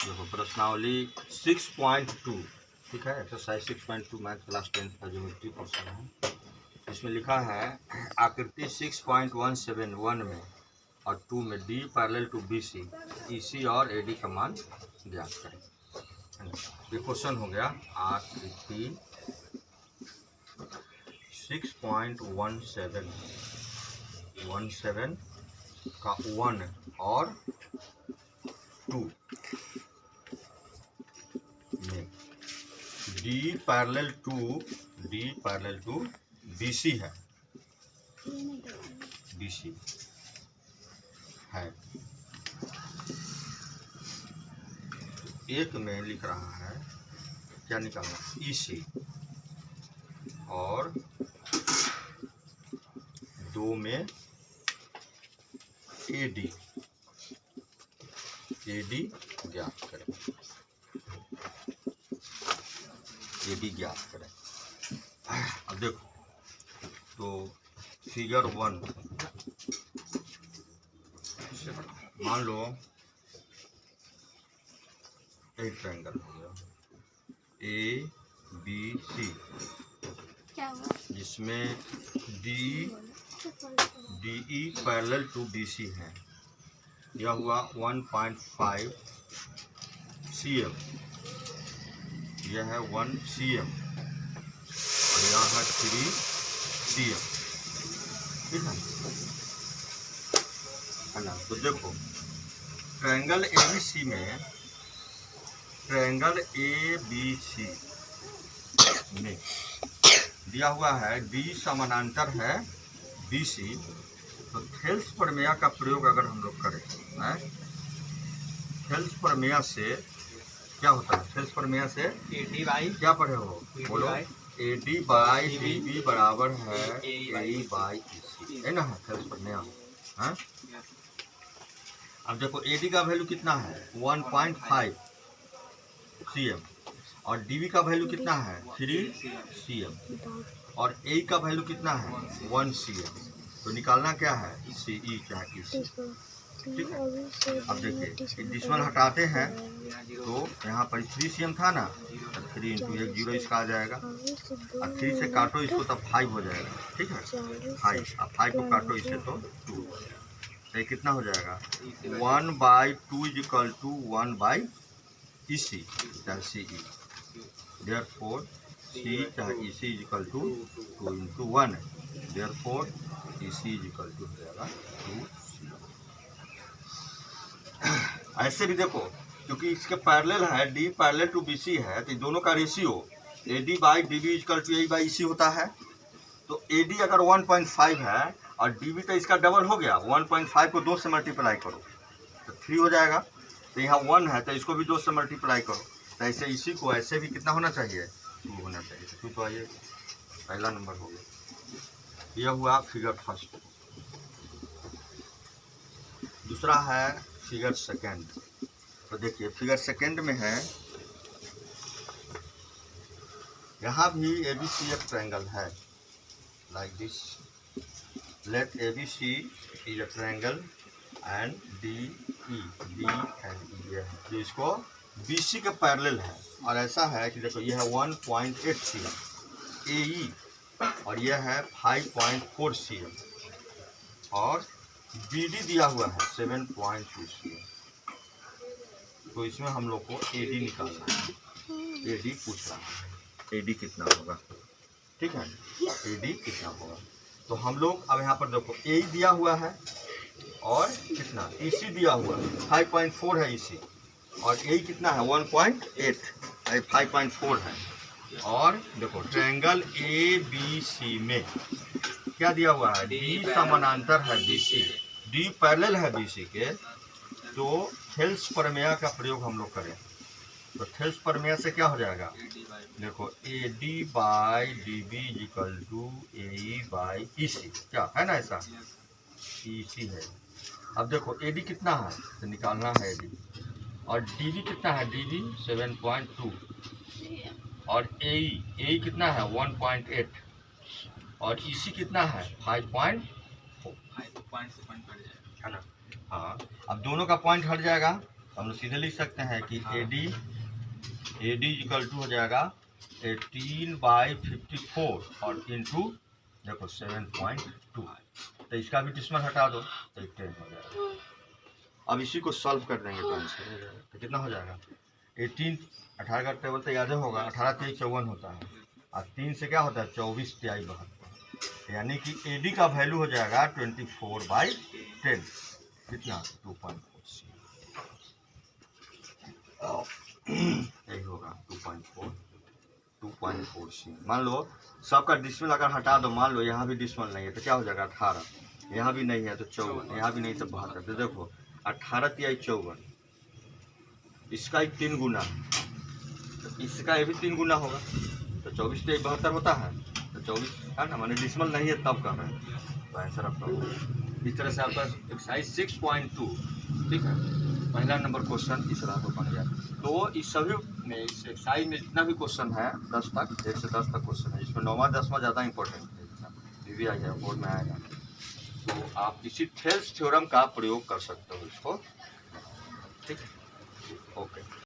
देखो प्रश्नावली 6.2, ठीक है, एक्सरसाइज 6.2 मैथ क्लास 10 का ज्योमेट्री क्वेश्चन है। इसमें लिखा है आकृति 6.171 में और 2 में D parallel to B C, E C और ए डी का मान ज्ञात करें। ये क्वेश्चन हो गया आकृति 6.17 का 1 और 2 में D parallel to B C है, बी सी है। एक में लिख रहा है क्या निकालना, ई सी, और 2 में ए डी ज्ञात करें, ए डी ज्ञात करें। अब देखो तो फिगर 1 मान लो एक ट्रायंगल हो गया ए बी सी, जिसमें D E parallel to B C है। यह हुआ 1.5 cm, यह है 1 cm और यह है 3 cm, ठीक है ना। तो देखो ट्रायंगल एबीसी में दिया हुआ है डी समानांतर है बी सी। तो थेल्स प्रमेय का प्रयोग अगर हम लोग करें, थेल्स प्रमेय से क्या होता है, थेल्स प्रमेय से ए डी बाई क्या पढ़े हो, बोलो, A D by D B बराबर है ए बाई ई सी, है ना, थेल्स प्रमेय है। अब देखो ए डी का वैल्यू कितना है 1.5 cm और डी बी का वैल्यू कितना है 3 cm और ए का वैल्यू कितना है 1 cm। तो निकालना क्या है सी ई चाहे ई सी, ठीक है। अब देखिए डिसमल हटाते हैं तो यहाँ पर 3 cm था ना, तो 3 × 1 0 इसका आ जाएगा, और 3 से काटो इसको तब 5 हो जाएगा, ठीक है, 5। अब 5 को काटो इससे तो 2, तो ये कितना हो जाएगा 1/2 = 1/e सी चाहे सी ई। देयरफॉर सी चाहे ई सी = 2 × 1, देयरफॉर ई सी = हो जाएगा 2 सी। ऐसे भी देखो क्योंकि इसके पैरेलल है D parallel to B C है, तो दोनों का ratio A D by D B = A by E C होता है। तो ए डी अगर 1.5 है और डी बी तो इसका डबल हो गया, 1.5 को 2 से मल्टीप्लाई करो तो 3 हो जाएगा। तो यहाँ 1 है तो इसको भी 2 से मल्टीप्लाई करो, तो ऐसे इसी को ऐसे भी कितना होना चाहिए 2 होना चाहिए। तो 2 तो आइए पहला नंबर हो गया। यह हुआ फिगर फर्स्ट। दूसरा है फिगर सेकंड। तो देखिए फिगर सेकंड में है, यहाँ भी ए बी सी एक ट्रायंगल है like this. Let A B C is a triangle and D E जो इसको बी सी के पैरेलल है। और ऐसा है कि देखो यह है 1.8 cm ए ई और यह है 5.4 cm और बी डी दिया हुआ है 7.2 cm। तो इसमें हम लोग को ए डी निकालना है। ए डी पूछ रहा है ए डी कितना होगा, ठीक है, ए डी कितना होगा। तो हम लोग अब यहाँ पर देखो ए दिया हुआ है और कितना ई सी दिया हुआ है 5.4 है ई सी, और ए कितना है 1.8 5.4 है। और देखो ट्रायंगल ए बी सी में क्या दिया हुआ है डी समानांतर है बी सी, डी पैरेलल है बी सी के। तो थेल्स प्रमेय का प्रयोग हम लोग करें तो थेल्स प्रमेय से क्या हो जाएगा, देखो A D by D B = A E by E C, क्या है ना, ऐसा ई सी है। अब देखो ए डी कितना है तो निकालना है ए डी, और डी बी कितना है डी बी 7.2 और ए ई कितना है 1.8 और ई सी कितना है 5.4 है ना। हाँ अब दोनों का पॉइंट हट जाएगा हम लोग सीधे लिख सकते हैं कि ए डी इक्वल टू हो जाएगा 18/54 और इंटू देखो 7.2। तो इसका भी डिस्मल हटा दो तो 10 हो जाएगा। अब इसी को सॉल्व कर देंगे तो आंसर हो जाएगा। तो कितना हो जाएगा 18 का टेबल तो याद होगा 18 3 54 होता है और 3 से क्या होता है 24 तिहाई 72, यानी कि ए डी का वैल्यू हो जाएगा 24/10 कितना 2.4 यही होगा 2.4 सी। मान लो सबका डिस्मल अगर हटा दो, मान लो यहाँ भी डिस्मल नहीं है तो क्या हो जाएगा 18, यहाँ भी नहीं है तो 54, यहाँ भी नहीं तो 72। तो देखो 18 तिहाई 54, इसका ही 3 गुना तो इसका ये भी 3 गुना होगा तो 24 तिहाई 72 होता है। तो 24 है ना, माने डिस्मल नहीं है तब कर रहे हैं तो आंसर आपका होगा। इस तरह से आपका एक्सरसाइज 6.2 ठीक है, पहला नंबर क्वेश्चन इस तरह को बन गया। तो इस सभी में इस एक्सरसाइज में जितना भी क्वेश्चन है 10 तक 1 से 10 तक क्वेश्चन है, इसमें 9वां 10वां ज़्यादा इंपॉर्टेंट है, भी आ जाएगा बोर्ड में आएगा। तो आप इसी थेल्स थ्योरम का प्रयोग कर सकते हो इसको, ठीक है, ओके।